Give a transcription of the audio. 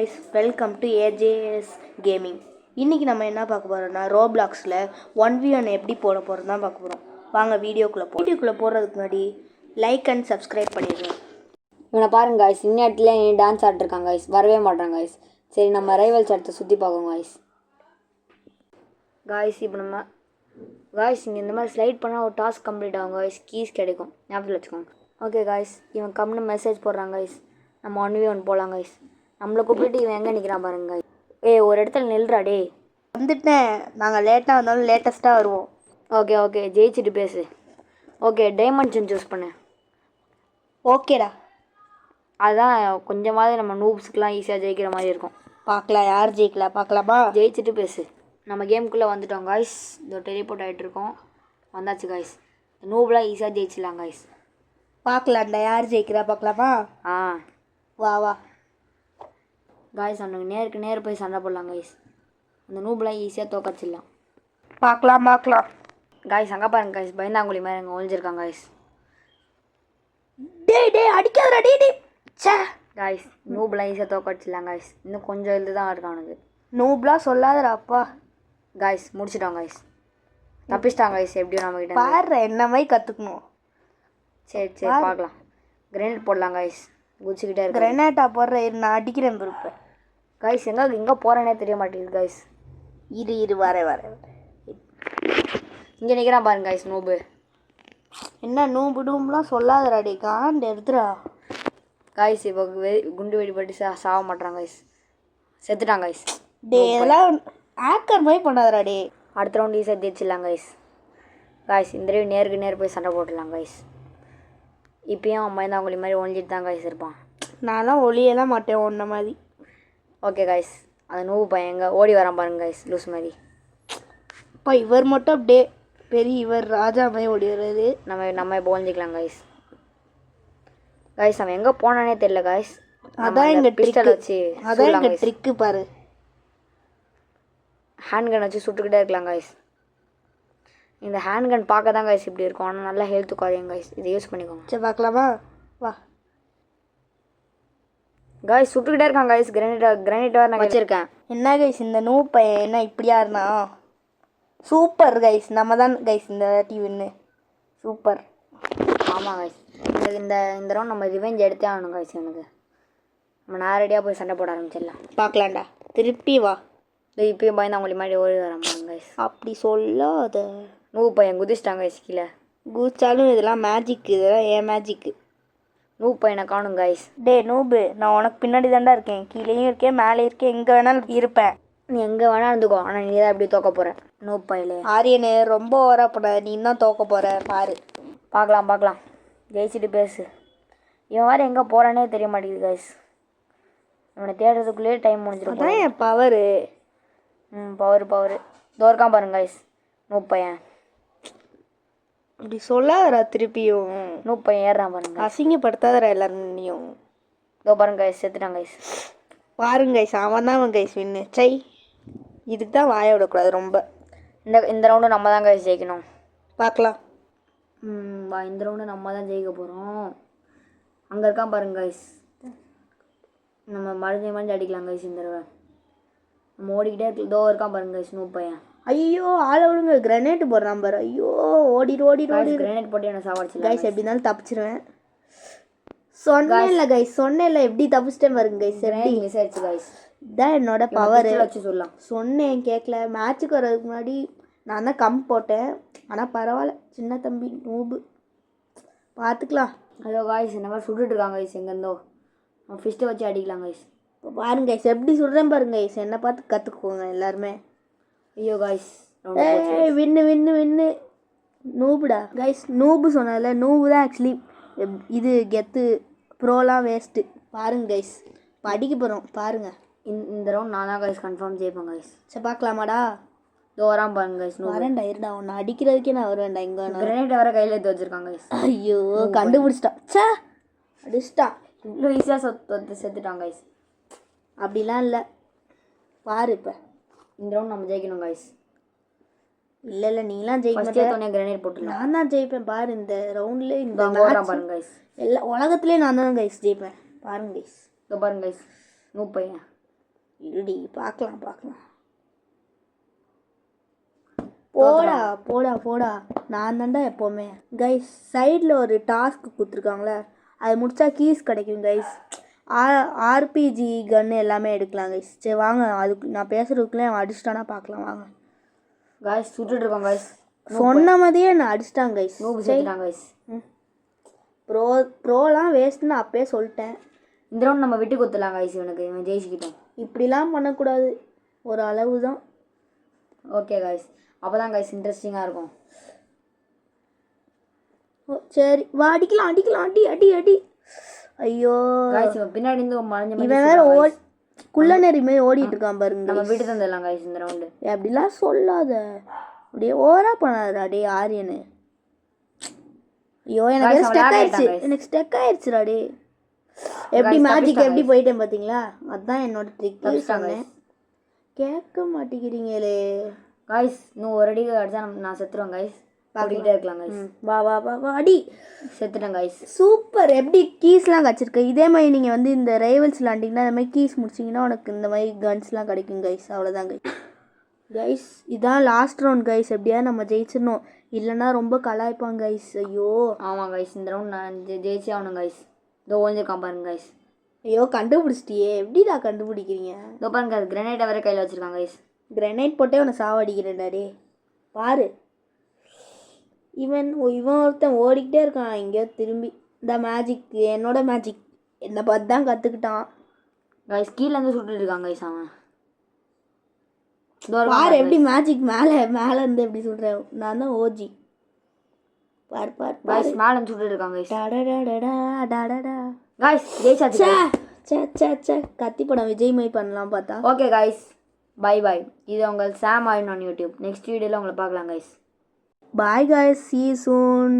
guys, welcome to AJS Gaming. இன்னைக்கு நம்ம என்ன பார்க்க போறோம்னா ரோப்ளாக்ஸில் 1v1 எப்படி போட போகிறோம் தான் பார்க்க போகிறோம். வாங்க வீடியோக்குள்ளே போகிறதுக்கு முன்னாடி லைக் அண்ட் சப்ஸ்கிரைப் பண்ணிடுங்க. இவனை பாருங்க காய்ஸ், இந்நேரத்தில் டான்ஸ் ஆடிருக்காங்க காய்ஸ், வரவே மாட்டாங்க காய்ஸ். சரி, நம்ம ரைவல்ஸ் இடத்த சுற்றி பார்க்கோம் காய்ஸ். காய்ஸ் இப்போ நம்ம காய்ஸ் இங்கே இந்த மாதிரி ஸ்லைட் பண்ணால் ஒரு டாஸ்க் கம்ப்ளீட் ஆகும் காய்ஸ், கீஸ் கிடைக்கும், ஞாபகத்தில் வச்சுக்கோங்க. ஓகே காய்ஸ், இவன் கம்னு மெசேஜ் போடுறாங்க காய்ஸ், நம்ம 1v1 போகலாம் காய்ஸ். நம்மளை கூப்பிட்டு இவன் எங்கே நிற்கிறான் பாருங்க காய்ஸ். ஒரு இடத்துல நில்றா டே. வந்துட்டேன், நாங்கள் லேட்டாக வந்தாலும் லேட்டஸ்ட்டாக வருவோம். ஓகே ஜெயிச்சுட்டு பேசு. ஓகே, டைமென்ஷன் சூஸ் பண்ணு. ஓகேடா, அதுதான் கொஞ்சமாவது நம்ம நூப்ஸ்க்கெலாம் ஈஸியாக ஜெயிக்கிற மாதிரி இருக்கும். பார்க்கலாம் யார் ஜெயிக்கலாம், பார்க்கலாமா? ஜெயிச்சுட்டு பேசு. நம்ம கேமுக்குள்ளே வந்துட்டோம் காய்ஸ், இதோ டெலிபோர்ட் ஆகிட்ருக்கோம், வந்தாச்சு காய்ஸ். நூப்லாம் ஈஸியாக ஜெயிச்சிடலாம் காய்ஸ். பார்க்கலாம்டா, யார் ஜெயிக்கிறா பார்க்கலாமா? வா காய்ஸ், அவனுக்கு நேருக்கு நேர் போய் சண்டை போடலாம் காய்ஸ். அந்த நூபெலாம் ஈஸியாக தோக்கச்சிடலாம். பார்க்கலாம் காய்ஸ், அங்கே பாருங்க காய்ஸ், பயந்தாங்குழி மாதிரி அங்கே ஒழிஞ்சிருக்காங்க காய்ஸ். டே அடிக்காதடா டே. சே காய்ஸ், நூபெலாம் ஈஸியாக தோக்கச்சிடலாம் காய்ஸ். இன்னும் கொஞ்சம் இது தான் இருக்கு அவனுக்கு. நூப்லாம் சொல்லாதடா அப்பா. காய்ஸ் முடிச்சிட்டோம் காய்ஸ், தப்பிச்சிட்டாங்க காய்ஸ். எப்படியும் நம்மக்கிட்ட பாரு என்ன மாதிரி கற்றுக்கணும். சரி பார்க்கலாம். கிரேனேட் போடலாம் காய்ஸ், குதிச்சுக்கிட்டே இருக்கு. கிரேனேட்டா போடுற நான் அடிக்கிறேன் இருப்பேன் காய்ஸ். எங்கே போகிறேனே தெரிய மாட்டேங்குது காய்ஸ். இரு வரேன். இங்கே நிற்கிறான் பாருங்க காய்ஸ் நூபு. என்ன நூம்புலாம் சொல்லாதடா டே, காண்டு எடுத்துடா. காய்ஸ் இப்போ குண்டு வெடிப்பட்டு சாக மாட்டான் காய்ஸ், செத்துட்டான் காய்ஸ். டே இதெல்லாம் ஆக்கர் மாதிரி பண்ணாதடா டே. அடுத்த ரவுண்ட் ஈஸியாக ஜெயிச்சிடலாம் காய்ஸ். காய்ஸ் இந்த தடவை நேருக்கு நேர் போய் சண்டை போட்டுடலாம் காய்ஸ். இப்பயும் பயந்தாங்குழி மாதிரி ஒழிஞ்சிட்டு தான் காய்ஸ் இருப்பான். நான்லாம் ஒளியெல்லாம் மாட்டேன் ஒன்றை மாதிரி. ஓகே காய்ஸ், அந்த நூவு பையன் எங்கே ஓடி வரான் பாருங்க காய்ஸ், லூஸ் மாதிரி. இப்போ இவர் மட்டும் அப்படியே பெரிய இவர் ராஜா மாதிரி ஓடி வர்றது. நம்ம இப்போ ஒழிஞ்சிக்கலாம் காய்ஸ். காய்ஸ் அவன் எங்கே போனானே தெரியல காய்ஸ். அதான் எங்கள் பிஸ்டல் வச்சு, அதான் எங்கள் ட்ரிக்கு பாரு. ஹேண்ட் கன் வச்சு சுட்டுக்கிட்டே இருக்கலாம் காய்ஸ். இந்த ஹேண்ட் கன் பார்க்க தான் காய்ஸ் இப்படி இருக்கும், ஆனால் நல்லா ஹெல்த்து குறையும் காய்ஸ். இதை யூஸ் பண்ணிக்கோங்க. சரி பார்க்கலாமா? வா காய்ஸ், சுட்டுக்கிட்டே இருக்கான் காய்ஸ். கிரானைட் வேறு நான் வச்சுருக்கேன். என்ன கைஸ் இந்த நூ பையன் என்ன இப்படியா இருந்தா? சூப்பர் கைஸ், நம்ம தான் கைஸ் இந்த டிவின்னு சூப்பர். ஆமாம் கைஸ், இந்த ரவுண்ட் நம்ம ரிவெஞ்ச் எடுத்தே ஆகணும் கைஸ். எனக்கு நம்ம நேரடியாக போய் சண்டை போட ஆரம்பிச்சிடலாம். பார்க்கலாம்டா, திருப்பி வா. இப்பயும் பயந்தாங்குழி மாதிரி ஓடி வரான் கைஸ். அப்படி சொல்லாத. நூ பையன் குதிச்சிட்டாங்க கைஸ் கீழே. குதிச்சாலும் இதெல்லாம் மேஜிக், இதெல்லாம் ஏன் மேஜிக்கு. நூ பையனை காணும் கைஸ். டே நூபு, நான் உனக்கு பின்னாடி தாண்டா இருக்கேன், கீழேயும் இருக்கேன் மேலே இருக்கேன், எங்கே வேணாலும் இருப்பேன். நீ எங்கே வேணால் இருந்துக்கோ, ஆனால் நீ தான் எப்படி தோக்க போகிற. நூ பையிலே ஆரியனு ரொம்ப ஓவராக போட, நீ தான் தோக்க போகிற பாரு. பார்க்கலாம். ஜெயிச்சுட்டு பேசு. இவன் வேறு எங்கே போகிறானே தெரிய மாட்டேங்குது கைஸ். இவனை தேடுறதுக்குள்ளேயே டைம் முடிஞ்சிடும். அதான் என் பவரு. பவர் தோற்கான் பாருங்க கைஸ் நூ பையன். அப்படி சொல்லாதடா திருப்பியும். நூ பையன் ஏறுறான் பாருங்க. அசிங்கப்படுத்தாதடா எல்லாரும். இதோ பாருங்க கைஸ், செத்துட்டான் கைஸ். பாருங்க கைஸ், அவன் தான் அவன் கைஸ் வின்னு. சை, இதுக்கு தான் வாய விடக்கூடாது ரொம்ப. இந்த ரவுண்டு நம்ம தான் கைஸ் ஜெயிக்கணும். பார்க்கலாம். இந்த ரவுண்டு நம்ம தான் ஜெயிக்க போகிறோம். அங்கே இருக்கான் பாருங்க கைஸ், நம்ம மறைஞ்சு அடிக்கலாம் கைஸ். இந்த தடவை நம்ம ஓடிக்கிட்டே இருக்கு. இதோ இருக்கான் பாருங்க கைஸ் நூ பையன். ஐயோ ஆள விடுங்க, கிரனேட் போடுறான் பாரு. ஐயோ ஓடி கிரனேட் போட்டு என்ன சாவடிச்சு கைஸ். எப்படி இருந்தாலும் தப்பிச்சிருவேன். சொன்னேன்ல எப்படி தப்பிச்சிட்டேன் பாருங்க கைஸ். எப்படி மிஸ் ஆயிடுச்சு கைஸ். இதான் என்னோட பவர் வச்சு சொல்லலாம். சொன்னேன் கேட்கல. மேட்சுக்கு வர்றதுக்கு முன்னாடி நான் தான் கம் போட்டேன், ஆனால் பரவாயில்ல. சின்ன தம்பி நூபு பார்த்துக்கலாம். ஐயோ காய்ஸ், இந்த மாதிரி சுட்டுட்டு இருக்காங்க கைஸ். எங்கேருந்தோ ஃபிஸ்ட்டை வச்சு அடிக்கலாம் கைஸ். இப்போ பாருங்க கைஸ், எப்படி சொல்கிறேன் பாருங்க கைஸ். என்னை பார்த்து கற்றுக்குவோங்க எல்லாருமே. ஐயோ காய்ஸ், வின்னு நூபுடா கைஸ். நூபு சொன்னதில்ல, நூபு தான் ஆக்சுவலி இது கெத்து. ப்ரோலாம் வேஸ்ட்டு. பாருங்க கைஸ், இப்போ அடிக்க போகிறோம் பாருங்க. இந்த ரவுண்ட் நான் தான் கைஸ் கன்ஃபார்ம் ஜெயிப்பேன் கைஸ். சரி பார்க்கலாமாடா? இதோ வரான் பாருங்க கைஸ். வரேன்டா, இருடா, உன்னை அடிக்கிறதுக்கே நான் வருவேன்டா. இங்கே கிரனேட் வர கையில் எடுத்து வச்சுருக்காங்க கைஸ். ஐயோ கண்டுபிடிச்சிட்டான். சே அடிச்சிட்டான். இவ்வளோ ஈஸியாக செத்துட்டான் கைஸ். அப்படிலாம் இல்லை பாரு. இப்போ இந்த ரவுண்ட் நம்ம ஜெயிக்கணும் கைஸ். இல்லை நீலாம் ஜெயிக்க மாட்டேன். கிரனேட் போட்டு நான் தான் ஜெயிப்பேன் பாரு. இந்த ரவுண்ட்ல இந்த பாருங்க கைஸ், எல்லா உலகத்துலேயே நான் தான் கைஸ் ஜெயிப்பேன். பாருங்க கைஸ். இதோ பாருங்க கைஸ் நூ பையன். இருடி பார்க்கலாம். போடா போடா போடா, நான் தான்டா எப்போவுமே. கைஸ் சைடில் ஒரு டாஸ்க் கொடுத்துருக்காங்களே, அது முடித்தா கீஸ் கிடைக்கும் கைஸ். ஆர்பிஜி கன்று எல்லாமே எடுக்கலாம் கைஸ். சரி வாங்க, அதுக்கு நான் பேசுகிறதுக்குள்ளே அவன் அடிச்சிட்டானா பார்க்கலாம் வாங்க. காய்ஸ் சுட்டுட்டு இருக்கோம் காய்ஸ். சொன்ன மாதிரியே நான் அடிச்சிட்டாங்க கைஸ். கைஸ் ப்ரோலாம் வேஸ்ட்டுன்னு அப்பயே சொல்லிட்டேன். இந்த ரவுண்ட் நம்ம விட்டு கொடுத்துலாம் கைஸ். இவன் ஜெயிச்சுக்கிட்டோம். இப்படிலாம் பண்ணக்கூடாது, ஒரு அளவு தான். ஓகே கைஸ், அப்போ தான் கைஸ் இன்ட்ரெஸ்டிங்காக இருக்கும். சரி வா அடிக்கலாம், அடி. ஐயோ கைஸ் இவன் பின்னாடி இருந்து மறைஞ்ச இவன் வேற குள்ள நெறி மாதிரி ஓடிட்டு இருக்கான் பாருங்க. நம்ம விட்டு தந்துடலாம் கைஸ் இந்த ரவுண்டு. அப்படிலாம் சொல்லாத, அப்படியே ஓவரா பண்ணாதடா டே ஆரியனு. ஐயோ எனக்கு ஸ்டக் ஆயிடுச்சுடா டே. எப்படி மேஜிக் எப்படி போயிட்டேன் பார்த்தீங்களா? அதுதான் என்னோட ட்ரிக். சொன்னேன் கேட்க மாட்டேங்கிறீங்களே காய்ஸ். இன்னும் ஒரு அடி அடிச்சா நான் செத்துருவேன் காய்ஸ். பாடிக்கிட்டே இருக்கலாம் காய்ஸ். வா அடி. செத்துட்டேன் காய்ஸ். சூப்பர். எப்படி கீஸ்லாம் கிடச்சிருக்கு. இதே மாதிரி நீங்கள் வந்து இந்த ரைவல்ஸ் விளாண்டிங்கன்னா இந்த மாதிரி கீஸ் முடிச்சிங்கன்னா உனக்கு இந்த மாதிரி கன்ஸ்லாம் கிடைக்கும் கைஸ். அவ்வளோதான் கைஸ். இதான் லாஸ்ட் ரவுண்ட் கைஸ். எப்படியாவது நம்ம ஜெயிச்சிடணும், இல்லைன்னா ரொம்ப கலாய்ப்பாங்க கைஸ். ஐயோ ஆமாம் கைஸ், இந்த ரவுண்ட் நான் ஜெயிச்சே ஆகணும் கைஸ். இதோ ஓஞ்சிருக்கான் பாருங்க கைஸ். ஐயோ கண்டுபிடிச்சிட்டியே, எப்படிடா கண்டுபிடிக்கிறீங்க? இதோ பாருங்க, அது கிரனைட்டை வேறு கையில் வச்சுருக்காங்க கைஸ். கிரனைட் போட்டே உன்னை சாவடிக்கிறேன்டா டே. பாரு இவன் ஒருத்தன் ஓடிக்கிட்டே இருக்கான் எங்கேயோ திரும்பி. இந்த மேஜிக் என்னோட மேஜிக் என்னை பார்த்து தான் கற்றுக்கிட்டான் கைஸ். கீழேருந்து சுட்டுட்டு இருக்காங்க கைஸ் அவன். பாரு எப்படி மேஜிக் மேலே இருந்து எப்படி சொல்கிறேன். நான் தான் ஓஜி. பார் கைஸ் மேலே இருந்து சுட்டுட்டு இருக்காங்க கைஸ். டாடா கைஸ் ஜெயிச்சாச்சு. சே கத்தி படம் விஜய் மாதிரி பண்ணலாம் பார்த்தா. Okay guys, bye. இது உங்கள் சாம் ஆயின் ஆன் யூடியூப். நெக்ஸ்ட் வீடியோவில் உங்களை பார்க்கலாம் guys. Bye guys, see you soon.